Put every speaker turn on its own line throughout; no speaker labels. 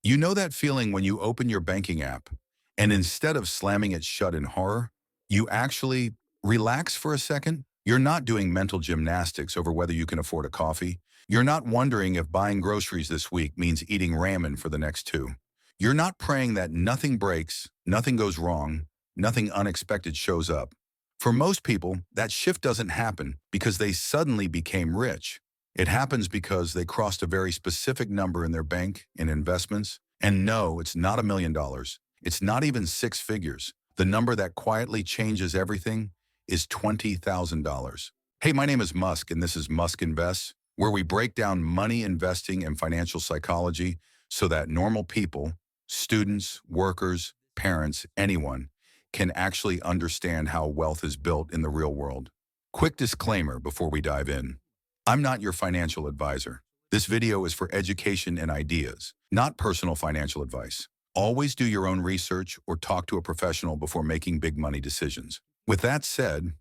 You know that feeling when you open your banking app and instead of slamming it shut in horror, you actually relax for a second? You're not doing mental gymnastics over whether you can afford a coffee. You're not wondering if buying groceries this week means eating ramen for the next two. You're not praying that nothing breaks, nothing goes wrong, nothing unexpected shows up. For most people, that shift doesn't happen because they suddenly became rich. It happens because they crossed a very specific number in their bank in investments. And no, it's not $1 million. It's not even six figures. The number that quietly changes everything is $20,000. Hey, my name is Musk, and this is Musk Invests, where we break down money, investing, and financial psychology so that normal people, students, workers, parents, anyone, can actually understand how wealth is built in the real world. Quick disclaimer before we dive in. I'm not your financial advisor. This video is for education and ideas, not personal financial advice. Always do your own research or talk to a professional before making big money decisions. With that said,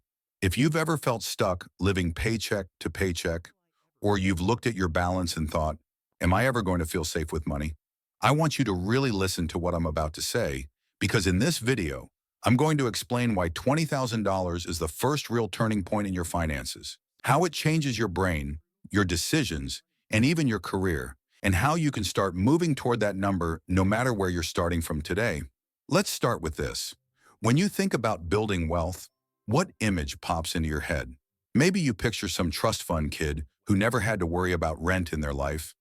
if you've ever felt stuck living paycheck to paycheck, or you've looked at your balance and thought, am I ever going to feel safe with money? I want you to really listen to what I'm about to say, because in this video, I'm going to explain why $20,000 is the first real turning point in your finances, how it changes your brain, your decisions, and even your career, and how you can start moving toward that number no matter where you're starting from today. Let's start with this. When you think about building wealth, what image pops into your head? Maybe you picture some trust fund kid who never had to worry about rent in their life,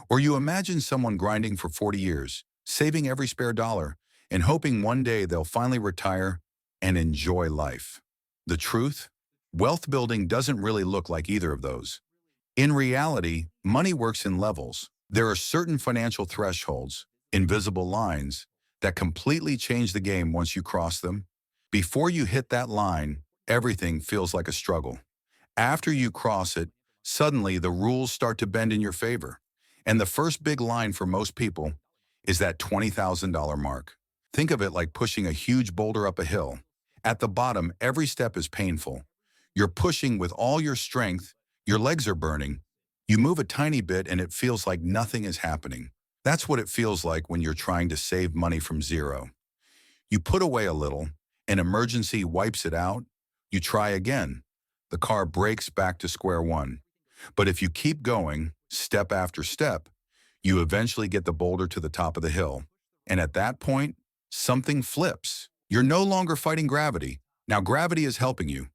or you imagine someone grinding for 40 years, saving every spare dollar, and hoping one day they'll finally retire and enjoy life. The truth? Wealth building doesn't really look like either of those. In reality, money works in levels. There are certain financial thresholds, invisible lines, that completely change the game once you cross them. Before you hit that line, everything feels like a struggle. After you cross it, suddenly the rules start to bend in your favor. And the first big line for most people is that $20,000 mark. Think of it like pushing a huge boulder up a hill. At the bottom, every step is painful. You're pushing with all your strength, your legs are burning. You move a tiny bit and it feels like nothing is happening. That's what it feels like when you're trying to save money from zero. You put away a little, an emergency wipes it out, you try again. The car breaks back to square one. But if you keep going, step after step, you eventually get the boulder to the top of the hill. And at that point, something flips. You're no longer fighting gravity. Now gravity is helping you.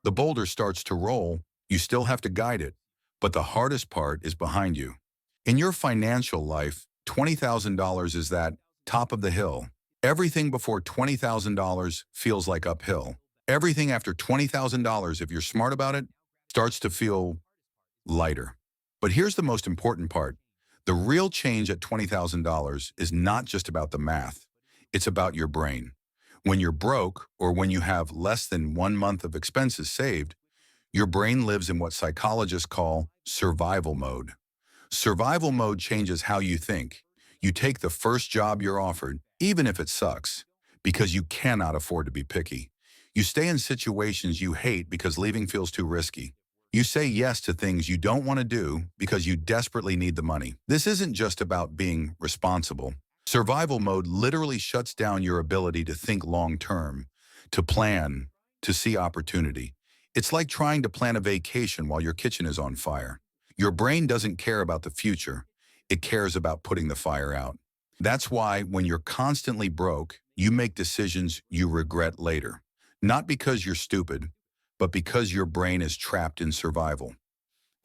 The boulder starts to roll. You still have to guide it, but the hardest part is behind you. In your financial life, $20,000 is that top of the hill. Everything before $20,000 feels like uphill. Everything after $20,000, if you're smart about it, starts to feel lighter. But here's the most important part. The real change at $20,000 is not just about the math. It's about your brain. When you're broke, or when you have less than 1 month of expenses saved, your brain lives in what psychologists call survival mode. Survival mode changes how you think. You take the first job you're offered, even if it sucks, because you cannot afford to be picky. You stay in situations you hate because leaving feels too risky. You say yes to things you don't want to do because you desperately need the money. This isn't just about being responsible. Survival mode literally shuts down your ability to think long-term, to plan, to see opportunity. It's like trying to plan a vacation while your kitchen is on fire. Your brain doesn't care about the future. It cares about putting the fire out. That's why when you're constantly broke, you make decisions you regret later. Not because you're stupid, but because your brain is trapped in survival.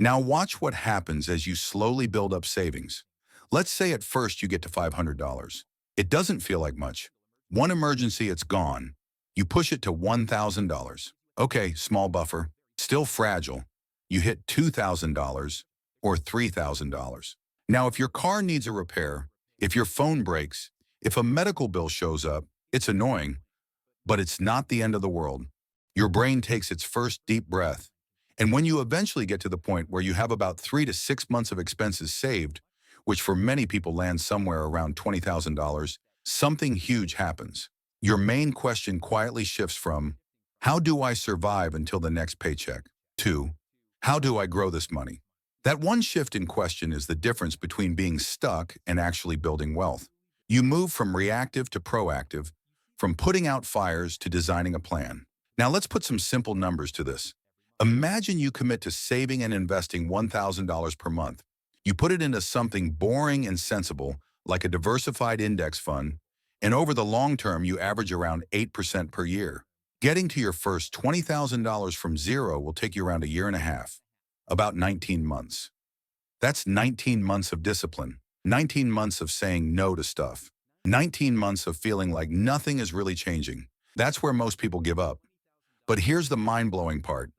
Now watch what happens as you slowly build up savings. Let's say at first you get to $500. It doesn't feel like much. One emergency, it's gone. You push it to $1,000. Okay, small buffer, still fragile. You hit $2,000 or $3,000. Now, if your car needs a repair, if your phone breaks, if a medical bill shows up, it's annoying, but it's not the end of the world. Your brain takes its first deep breath. And when you eventually get to the point where you have about 3 to 6 months of expenses saved, which for many people lands somewhere around $20,000, something huge happens. Your main question quietly shifts from, how do I survive until the next paycheck? To, how do I grow this money? That one shift in question is the difference between being stuck and actually building wealth. You move from reactive to proactive, from putting out fires to designing a plan. Now let's put some simple numbers to this. Imagine you commit to saving and investing $1,000 per month. You put it into something boring and sensible, like a diversified index fund, and over the long term, you average around 8% per year. Getting to your first $20,000 from zero will take you around a year and a half, about 19 months. That's 19 months of discipline, 19 months of saying no to stuff, 19 months of feeling like nothing is really changing. That's where most people give up. But here's the mind-blowing part.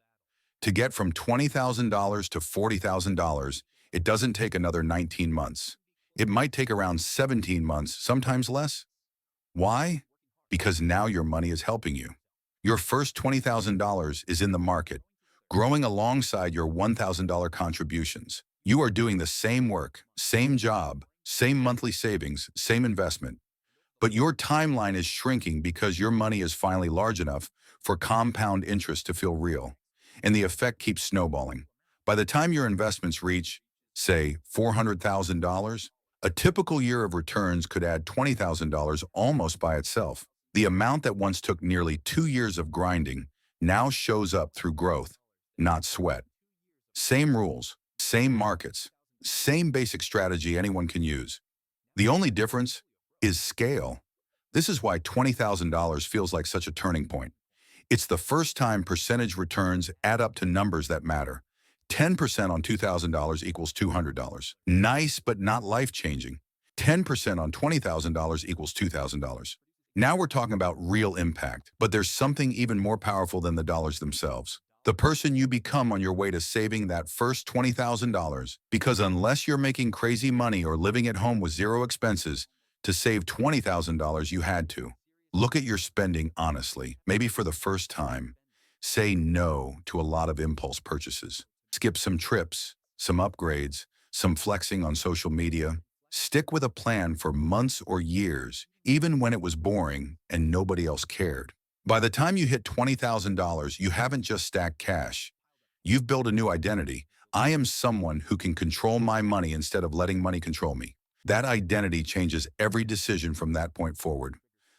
To get from $20,000 to $40,000, it doesn't take another 19 months. It might take around 17 months, sometimes less. Why? Because now your money is helping you. Your first $20,000 is in the market, growing alongside your $1,000 contributions. You are doing the same work, same job, same monthly savings, same investment. But your timeline is shrinking because your money is finally large enough for compound interest to feel real. And the effect keeps snowballing. By the time your investments reach, say, $400,000, a typical year of returns could add $20,000 almost by itself. The amount that once took nearly 2 years of grinding now shows up through growth, not sweat. Same rules, same markets, same basic strategy anyone can use. The only difference is scale. This is why $20,000 feels like such a turning point. It's the first time percentage returns add up to numbers that matter. 10% on $2,000 equals $200. Nice, but not life-changing. 10% on $20,000 equals $2,000. Now we're talking about real impact, but there's something even more powerful than the dollars themselves. The person you become on your way to saving that first $20,000, because unless you're making crazy money or living at home with zero expenses, to save $20,000 you had to. Look at your spending honestly, maybe for the first time. Say no to a lot of impulse purchases. Skip some trips, some upgrades, some flexing on social media. Stick with a plan for months or years, even when it was boring and nobody else cared. By the time you hit $20,000, you haven't just stacked cash. You've built a new identity. I am someone who can control my money instead of letting money control me. That identity changes every decision from that point forward.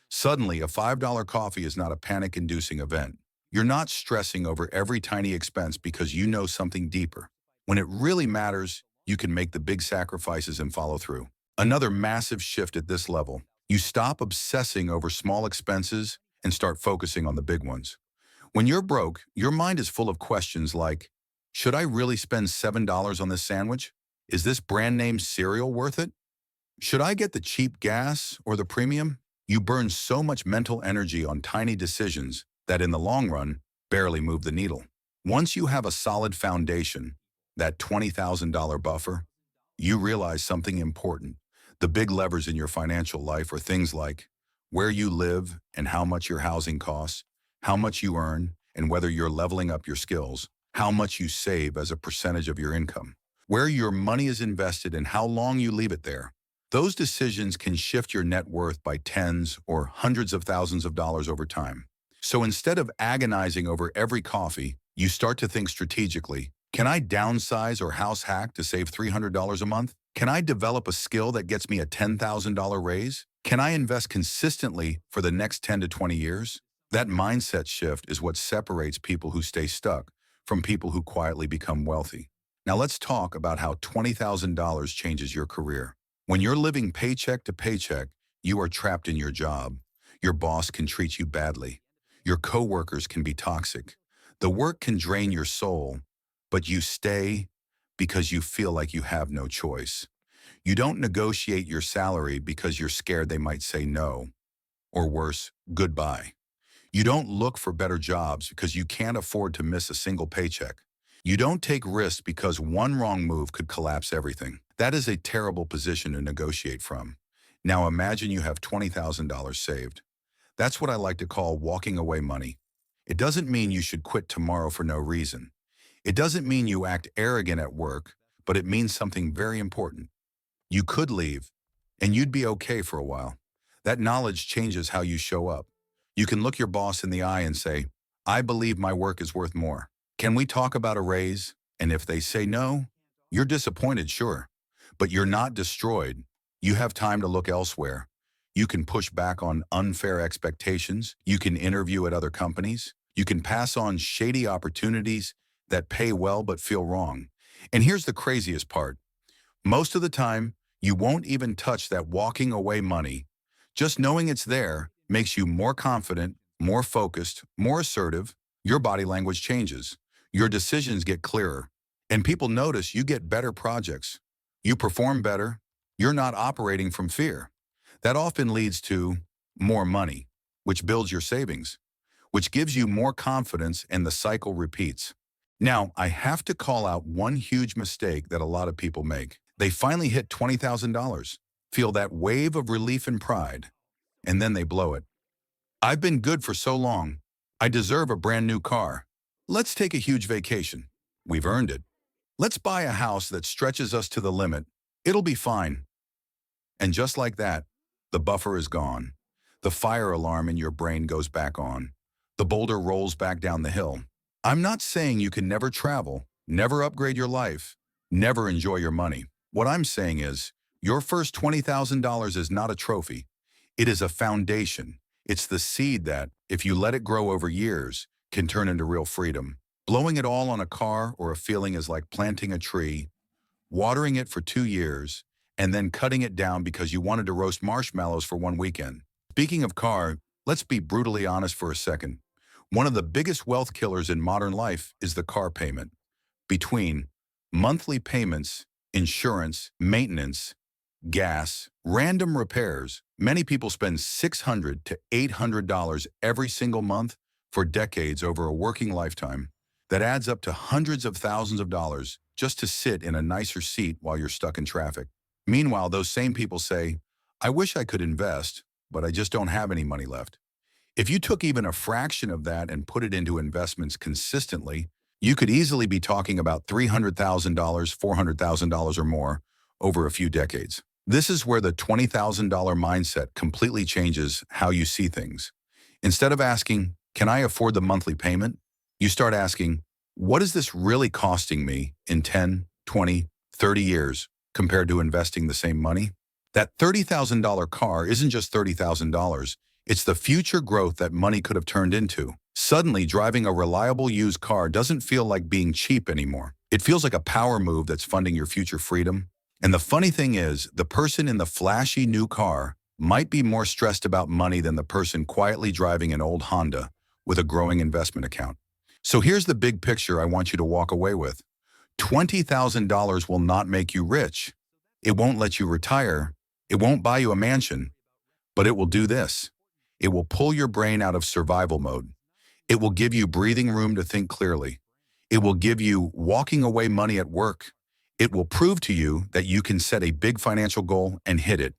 Suddenly, a $5 coffee is not a panic-inducing event. You're not stressing over every tiny expense because you know something deeper. When it really matters, you can make the big sacrifices and follow through. Another massive shift at this level. You stop obsessing over small expenses and start focusing on the big ones. When you're broke, your mind is full of questions like, should I really spend $7 on this sandwich? Is this brand name cereal worth it? Should I get the cheap gas or the premium? You burn so much mental energy on tiny decisions that in the long run, barely move the needle. Once you have a solid foundation, that $20,000 buffer, you realize something important. The big levers in your financial life are things like where you live and how much your housing costs, how much you earn, and whether you're leveling up your skills, how much you save as a percentage of your income, where your money is invested and how long you leave it there. Those decisions can shift your net worth by tens or hundreds of thousands of dollars over time. So instead of agonizing over every coffee, you start to think strategically. Can I downsize or house hack to save $300 a month? Can I develop a skill that gets me a $10,000 raise? Can I invest consistently for the next 10 to 20 years? That mindset shift is what separates people who stay stuck from people who quietly become wealthy. Now let's talk about how $20,000 changes your career. When you're living paycheck to paycheck, you are trapped in your job. Your boss can treat you badly. Your coworkers can be toxic. The work can drain your soul, but you stay because you feel like you have no choice. You don't negotiate your salary because you're scared they might say no, or worse, goodbye. You don't look for better jobs because you can't afford to miss a single paycheck. You don't take risks because one wrong move could collapse everything. That is a terrible position to negotiate from. Now imagine you have $20,000 saved. That's what I like to call walking away money. It doesn't mean you should quit tomorrow for no reason. It doesn't mean you act arrogant at work, but it means something very important. You could leave, and you'd be okay for a while. That knowledge changes how you show up. You can look your boss in the eye and say, I believe my work is worth more. Can we talk about a raise? And if they say no, you're disappointed, sure. But you're not destroyed. You have time to look elsewhere. You can push back on unfair expectations. You can interview at other companies. You can pass on shady opportunities that pay well but feel wrong. And here's the craziest part. Most of the time, you won't even touch that walking away money. Just knowing it's there makes you more confident, more focused, more assertive. Your body language changes. Your decisions get clearer. And people notice you get better projects. You perform better. You're not operating from fear. That often leads to more money, which builds your savings, which gives you more confidence, and the cycle repeats. Now, I have to call out one huge mistake that a lot of people make. They finally hit $20,000, feel that wave of relief and pride, and then they blow it. I've been good for so long. I deserve a brand new car. Let's take a huge vacation. We've earned it. Let's buy a house that stretches us to the limit. It'll be fine. And just like that, the buffer is gone. The fire alarm in your brain goes back on. The boulder rolls back down the hill. I'm not saying you can never travel, never upgrade your life, never enjoy your money. What I'm saying is, your first $20,000 is not a trophy. It is a foundation. It's the seed that, if you let it grow over years, can turn into real freedom. Blowing it all on a car or a feeling is like planting a tree, watering it for 2 years, and then cutting it down because you wanted to roast marshmallows for one weekend. Speaking of car, let's be brutally honest for a second. One of the biggest wealth killers in modern life is the car payment. Between monthly payments, insurance, maintenance, gas, random repairs, many people spend $600 to $800 every single month for decades over a working lifetime. That adds up to hundreds of thousands of dollars just to sit in a nicer seat while you're stuck in traffic. Meanwhile, those same people say, I wish I could invest, but I just don't have any money left. If you took even a fraction of that and put it into investments consistently, you could easily be talking about $300,000, $400,000 or more over a few decades. This is where the $20,000 mindset completely changes how you see things. Instead of asking, can I afford the monthly payment? You start asking, what is this really costing me in 10, 20, 30 years compared to investing the same money? That $30,000 car isn't just $30,000. It's the future growth that money could have turned into. Suddenly, driving a reliable used car doesn't feel like being cheap anymore. It feels like a power move that's funding your future freedom. And the funny thing is, the person in the flashy new car might be more stressed about money than the person quietly driving an old Honda with a growing investment account. So here's the big picture I want you to walk away with. $20,000 will not make you rich. It won't let you retire. It won't buy you a mansion. But it will do this. It will pull your brain out of survival mode. It will give you breathing room to think clearly. It will give you walking away money at work. It will prove to you that you can set a big financial goal and hit it.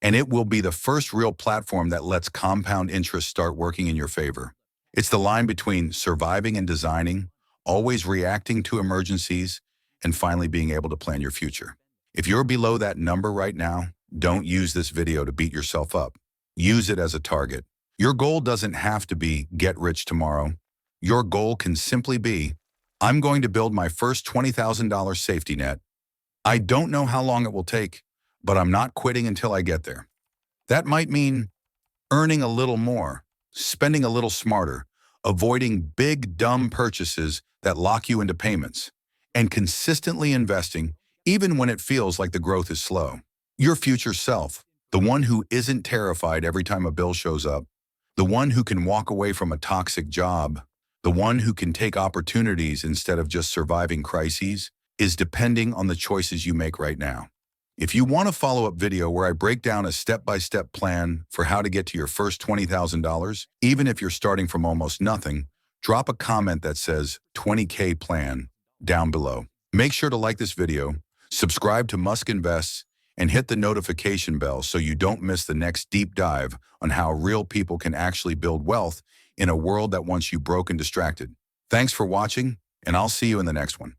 And it will be the first real platform that lets compound interest start working in your favor. It's the line between surviving and designing, always reacting to emergencies, and finally being able to plan your future. If you're below that number right now, don't use this video to beat yourself up. Use it as a target. Your goal doesn't have to be get rich tomorrow. Your goal can simply be, I'm going to build my first $20,000 safety net. I don't know how long it will take, but I'm not quitting until I get there. That might mean earning a little more, spending a little smarter, avoiding big, dumb purchases that lock you into payments, and consistently investing even when it feels like the growth is slow. Your future self, the one who isn't terrified every time a bill shows up, the one who can walk away from a toxic job, the one who can take opportunities instead of just surviving crises, is depending on the choices you make right now. If you want a follow-up video where I break down a step-by-step plan for how to get to your first $20,000, even if you're starting from almost nothing, drop a comment that says 20K plan down below. Make sure to like this video, subscribe to Musk Invests, and hit the notification bell so you don't miss the next deep dive on how real people can actually build wealth in a world that wants you broke and distracted. Thanks for watching, and I'll see you in the next one.